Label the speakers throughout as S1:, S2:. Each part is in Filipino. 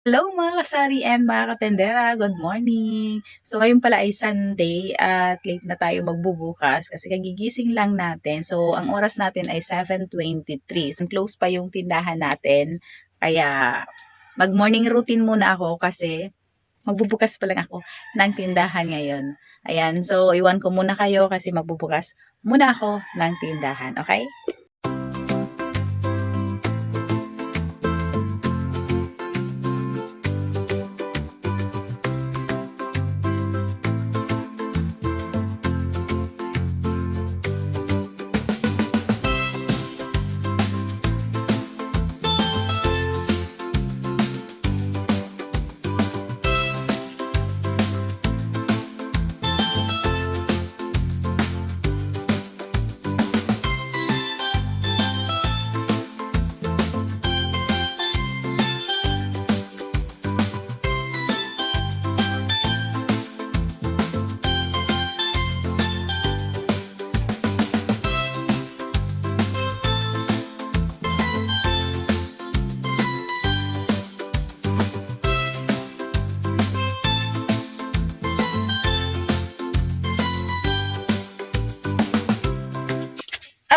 S1: Hello mga kasari and mga katendera, good morning! So ngayon pala ay Sunday at late na tayo magbubukas kasi kagigising lang natin. So ang oras natin ay 7:23. So close pa yung tindahan natin. Kaya mag-morning routine muna ako kasi magbubukas pa lang ako ng tindahan ngayon. Ayan, so iwan ko muna kayo kasi magbubukas muna ako ng tindahan, okay?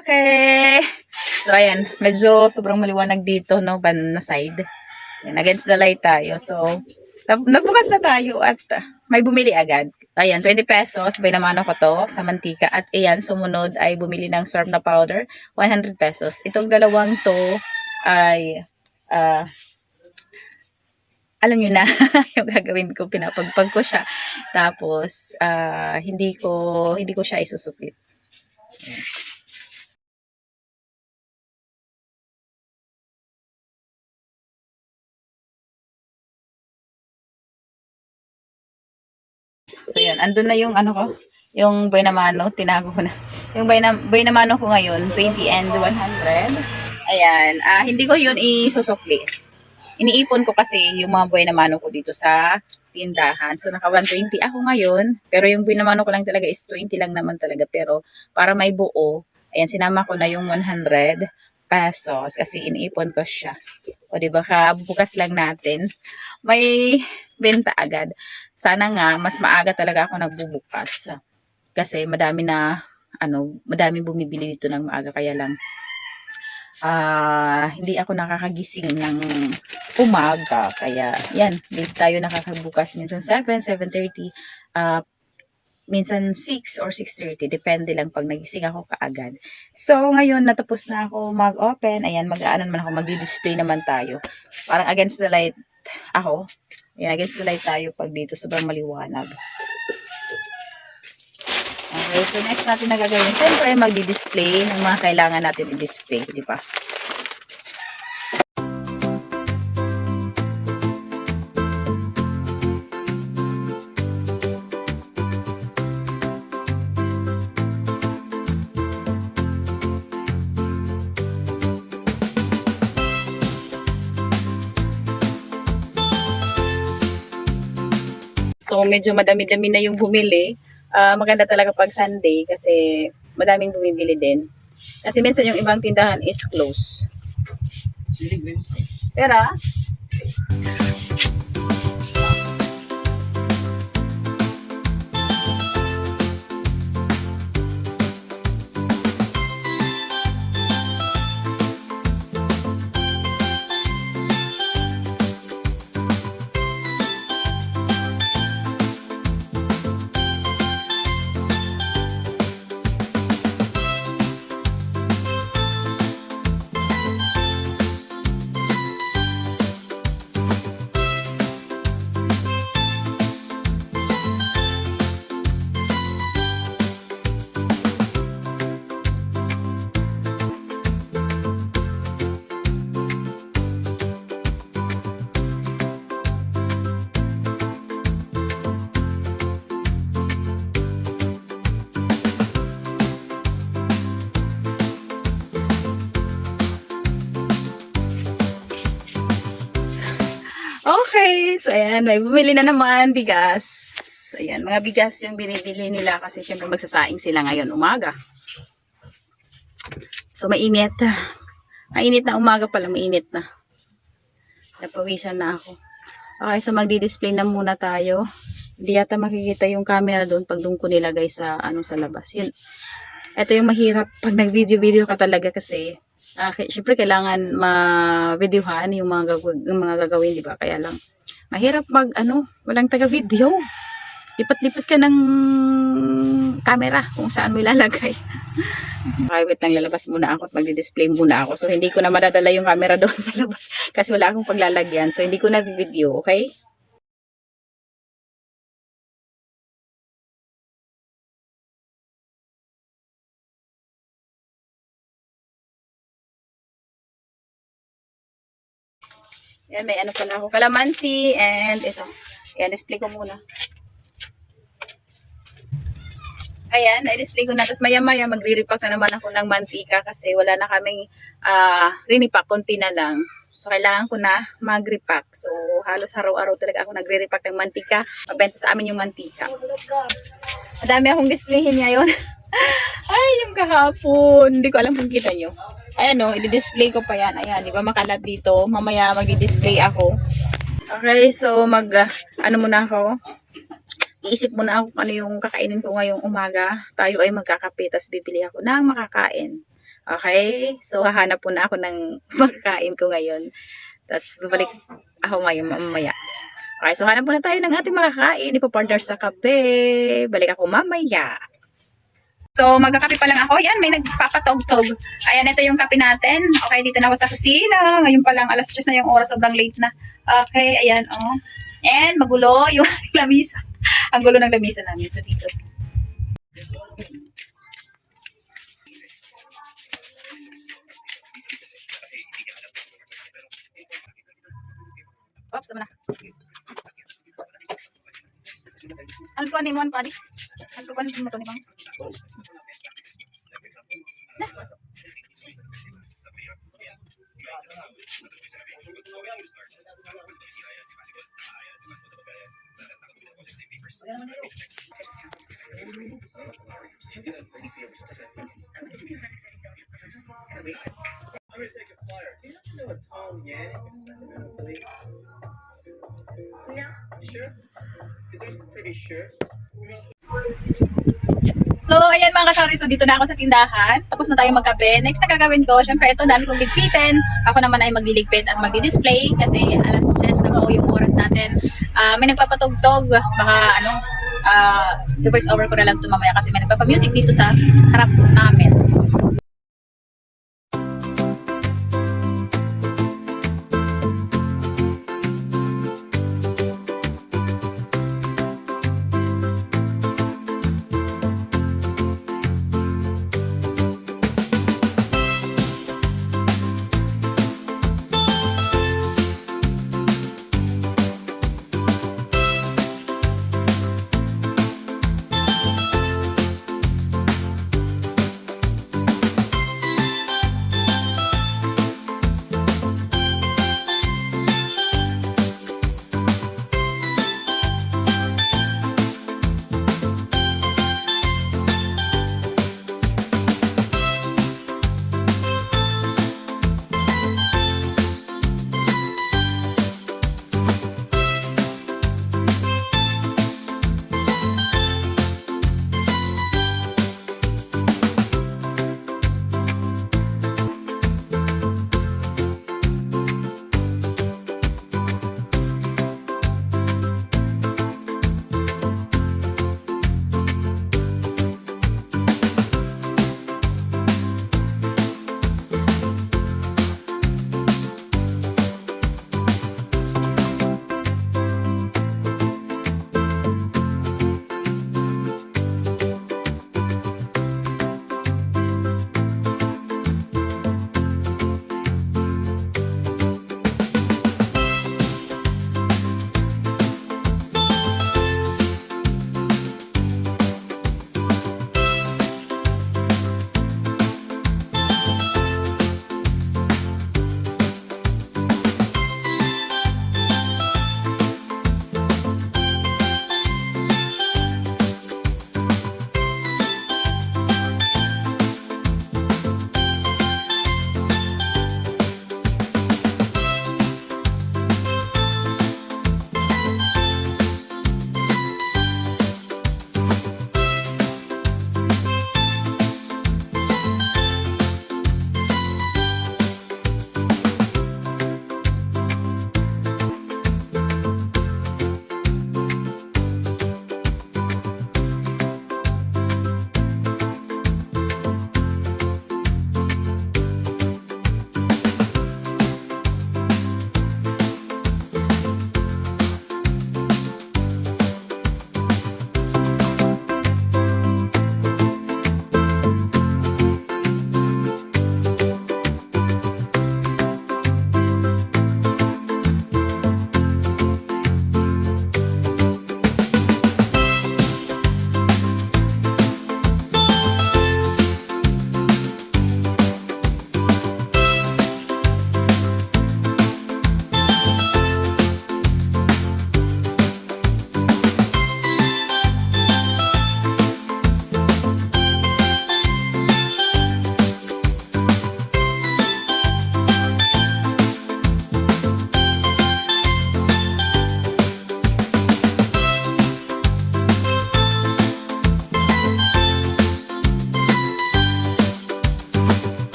S1: Okay. So, ayan. Medyo sobrang maliwanag dito, no? Ban na side. Ayan, against the light tayo. So, nagbukas na tayo at may bumili agad. Ayan, 20 pesos. Binamano ko to sa mantika. At ayan, sumunod ay bumili ng syrup na powder. 100 pesos. Itong dalawang to ay, alam nyo na, yung gagawin ko, pinapagpag ko siya. Tapos, hindi ko siya isusupit. Ayan. So, yan. Andun na yung ano ko, yung buhay na mano, tinago ko na. Yung buhay na mano ko ngayon, 20 and 100. Ayan. Hindi ko yun isusukli. Iniipon ko kasi yung mga buhay na mano ko dito sa tindahan. So, naka 120 ako ngayon. Pero yung buhay na mano ko lang talaga is 20 lang naman talaga. Pero, para may buo, ayan, sinama ko na yung 100 pesos kasi iniipon ko siya. O, diba, bukas lang natin. May benta agad. Sana nga, mas maaga talaga ako nagbubukas. Kasi madami bumibili dito ng maaga. Kaya lang, hindi ako nakakagising ng umaga. Kaya, yan, late tayo nakakabukas. Minsan 7, 7:30, minsan 6 or 6:30. Depende lang pag nagising ako kaagad. So, ngayon, natapos na ako mag-open. Ayan, mag-ano naman ako, mag-display naman tayo. Parang against the light ako. Ayan, against the light tayo pag dito. Sobrang maliwanag. Okay, so next natin na gagawin. Siyempre, magdi-display ng mga kailangan natin i-display. Di ba? So, medyo madami-dami na yung bumili. Maganda talaga pag Sunday kasi madaming bumibili din. Kasi minsan yung ibang tindahan is close. Pero, okay. So, ayan. May bumili na naman bigas. Ayan. Mga bigas yung binibili nila kasi syempre magsasaing sila ngayon umaga. So, mainit. Mainit na umaga pala. Mainit na. Napawisan na ako. Okay, so magdi-display na muna tayo. Hindi yata makikita yung camera doon pag doon ko nilagay sa sa labas. Yun. Ito yung mahirap pag nag-video-video ka talaga kasi syempre kailangan ma-videohan yung mga gagawin, di ba? Kaya lang mahirap mag walang taga-video. Lipat-lipat ka ng camera kung saan mo ilalagay. Okay, wait lang, lalabas muna ako at magdi-display muna ako. So, hindi ko na madadala yung camera doon sa labas kasi wala akong paglalagyan. So, hindi ko na video, okay? Yan, may pala ako. Kalamansi and ito. Yan, display ko muna. Ayan, na-display ko na. Tapos maya-maya magre-repack na naman ako ng mantika kasi wala na kaming rinipack. Konti na lang. So, kailangan ko na mag-repack. So, halos araw-araw talaga ako nagre-repack ng mantika. Mabenta sa amin yung mantika. Madami akong displayhin ngayon. Ay, yung kahapon. Hindi ko alam kung kita nyo. Ayan o, i-display ko pa yan. Ayan, di ba makalat dito. Mamaya mag-display ako. Okay, so muna ako. Iisip muna ako ano yung kakainin ko ngayong umaga. Tayo ay magkakape, tas bibili ako ng makakain. Okay, so hahanap muna ako ng makakain ko ngayon. Tas babalik ako mamaya. Okay, so hanap muna tayo ng ating makakain. Ipapartner sa kape. Balik ako mamaya. So, magkakape pa lang ako. Yan, may nagpapatog-tog. Ayan, ito yung kape natin. Okay, dito na ako sa kusina. Ngayon pa lang, alas 10 na yung oras. Sobrang late na. Okay, ayan, oh. And, magulo yung lamisa. Ang gulo ng lamisa namin. So, dito. Oops, sama na. Ano ko ni Mon Paris? Ano ko ni mo to ni Bang? So, ayan mga kasari. So, dito na ako sa tindahan. Tapos na tayo magkape. Next na gagawin ko, syempre ito, dami kong ligpitin. Ako naman ay magliligpit at magdi-display kasi alas 10 na po yung oras natin. May nagpapatugtog. Baka i-voice over ko na lang ito mamaya kasi may nagpapamusic dito sa harap namin.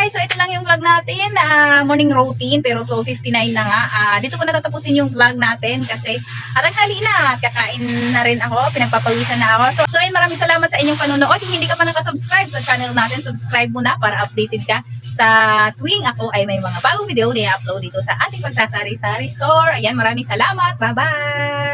S1: guys, so ito lang yung vlog natin, morning routine, pero 12:59 na nga. Dito ko natatapusin yung vlog natin kasi tanghali na at kakain na rin ako, pinagpapawisan na ako. So ayun, maraming salamat sa inyong panonood. Kung hindi ka pa nakasubscribe sa channel natin, subscribe muna para updated ka sa tuwing ako ay may mga bagong video na i-upload dito sa ating pagsasari-sari store. Ayan, maraming salamat. Bye-bye!